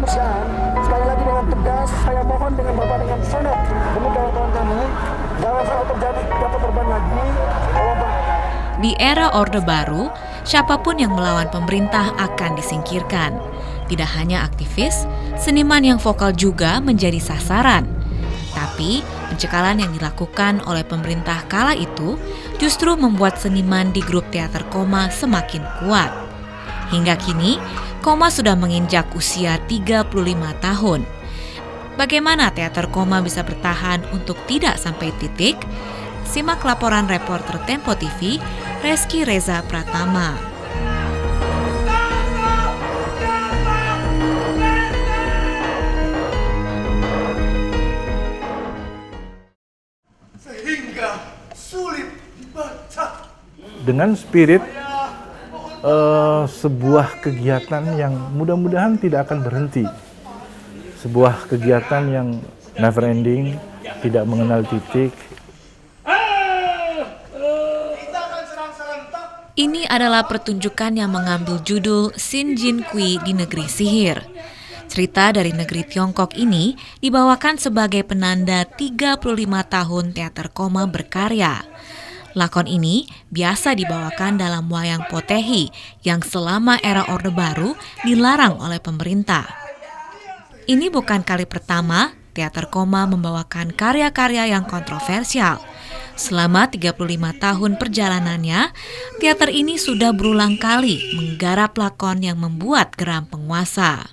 kemanusiaan. Sekali lagi dengan tegas saya mohon dengan Bapak dengan sangat demi kawan-kawan kami, jangan sampai terjadi dapat korban lagi. Di era Orde Baru, siapapun yang melawan pemerintah akan disingkirkan. Tidak hanya aktivis, seniman yang vokal juga menjadi sasaran. Tapi, pencekalan yang dilakukan oleh pemerintah kala itu justru membuat seniman di grup teater Koma semakin kuat. Hingga kini, Koma sudah menginjak usia 35 tahun. Bagaimana teater Koma bisa bertahan untuk tidak sampai titik? Simak laporan reporter Tempo TV, Reski Reza Pratama. Sehingga sulit dibaca. Dengan spirit sebuah kegiatan yang mudah-mudahan tidak akan berhenti. Sebuah kegiatan yang never ending, tidak mengenal titik. Ini adalah pertunjukan yang mengambil judul Xin Jin Kui di Negeri Sihir. Cerita dari negeri Tiongkok ini dibawakan sebagai penanda 35 tahun teater Koma berkarya. Lakon ini biasa dibawakan dalam wayang potehi yang selama era Orde Baru dilarang oleh pemerintah. Ini bukan kali pertama teater Koma membawakan karya-karya yang kontroversial. Selama 35 tahun perjalanannya, teater ini sudah berulang kali menggarap lakon yang membuat geram penguasa.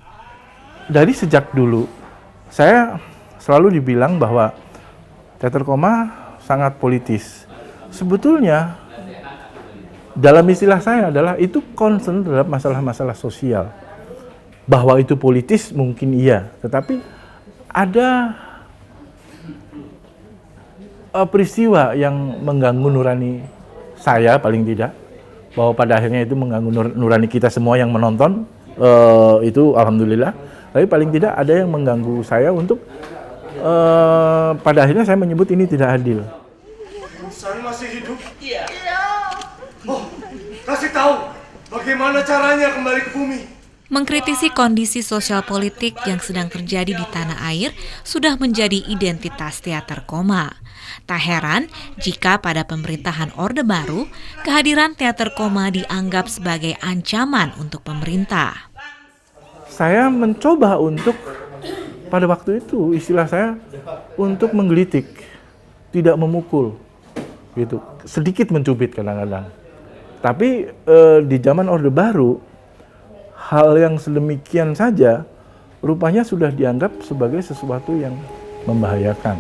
Dari sejak dulu, saya selalu dibilang bahwa teater Koma sangat politis. Sebetulnya, dalam istilah saya adalah itu concern terhadap masalah-masalah sosial. Bahwa itu politis mungkin iya, tetapi ada peristiwa yang mengganggu nurani saya paling tidak, bahwa pada akhirnya itu mengganggu nurani kita semua yang menonton, itu alhamdulillah. Tapi paling tidak ada yang mengganggu saya untuk pada akhirnya saya menyebut ini tidak adil. Insan masih hidup? Iya. Oh, kasih tahu bagaimana caranya kembali ke bumi. Mengkritisi kondisi sosial politik yang sedang terjadi di tanah air sudah menjadi identitas teater Koma. Tak heran jika pada pemerintahan Orde Baru, kehadiran teater Koma dianggap sebagai ancaman untuk pemerintah. Saya mencoba untuk, pada waktu itu istilah saya, untuk menggelitik, tidak memukul, gitu. Sedikit mencubit kadang-kadang. Tapi di zaman Orde Baru, hal yang sedemikian saja rupanya sudah dianggap sebagai sesuatu yang membahayakan.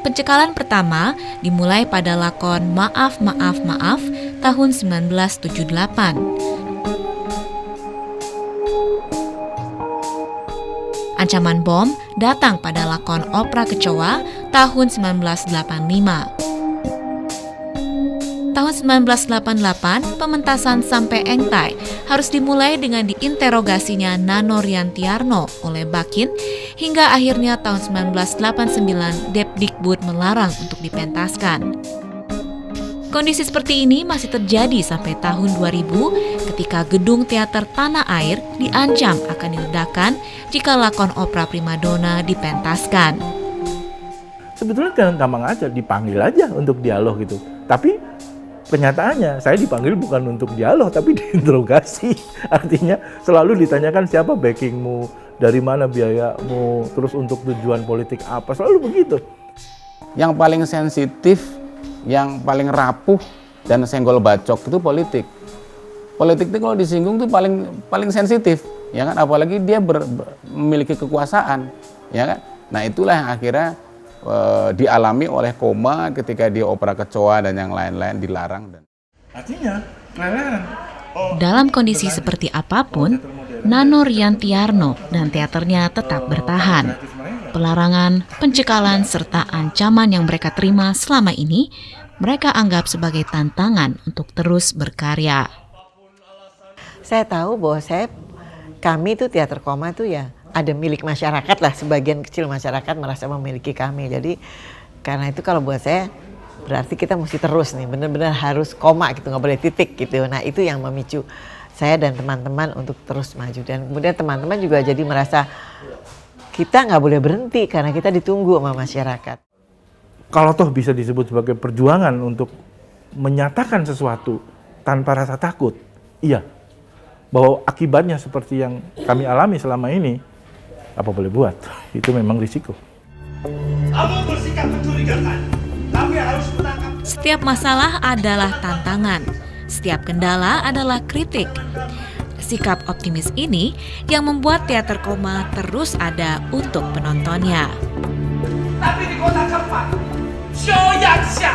Pencekalan pertama dimulai pada lakon Maaf, Maaf, Maaf tahun 1978. Ancaman bom datang pada lakon Opera Kecoa tahun 1985. Tahun 1988, pementasan Sampai Engtai harus dimulai dengan diinterogasinya Nano Riantiarno oleh Bakin, hingga akhirnya tahun 1989 Depdikbud melarang untuk dipentaskan. Kondisi seperti ini masih terjadi sampai tahun 2000 ketika gedung teater Tanah Air diancam akan diledakkan jika lakon opera primadona dipentaskan. Sebetulnya kan gampang aja, dipanggil aja untuk dialog gitu. Tapi kenyataannya saya dipanggil bukan untuk dialog tapi diinterogasi. Artinya selalu ditanyakan siapa backingmu, dari mana biayamu, terus untuk tujuan politik apa, selalu begitu. Yang paling sensitif, yang paling rapuh dan senggol bacok itu politik. Politik itu kalau disinggung tuh paling sensitif, ya kan? Apalagi dia memiliki kekuasaan, ya kan? Nah itulah yang akhirnya dialami oleh Koma ketika dia Opera Kecoa dan yang lain-lain dilarang. Artinya keleleran. Dalam kondisi seperti apapun, Nano Riantiarno dan teaternya tetap bertahan. Pelarangan, pencekalan, serta ancaman yang mereka terima selama ini, mereka anggap sebagai tantangan untuk terus berkarya. Saya tahu bahwa kami itu teater Koma itu ya ada milik masyarakat lah, sebagian kecil masyarakat merasa memiliki kami. Jadi karena itu kalau buat saya berarti kita mesti terus nih, benar-benar harus koma gitu, nggak boleh titik gitu. Nah itu yang memicu saya dan teman-teman untuk terus maju. Dan kemudian teman-teman juga jadi merasa kita nggak boleh berhenti karena kita ditunggu sama masyarakat. Kalau toh bisa disebut sebagai perjuangan untuk menyatakan sesuatu tanpa rasa takut, iya. Bahwa akibatnya seperti yang kami alami selama ini, apa boleh buat, itu memang risiko. Kamu bersikap mencurigakan. Kami harus menangkap. Setiap masalah adalah tantangan, setiap kendala adalah kritik. Sikap optimis ini yang membuat Teater Koma terus ada untuk penontonnya. Tapi di kota keempat, Xiaoyangsha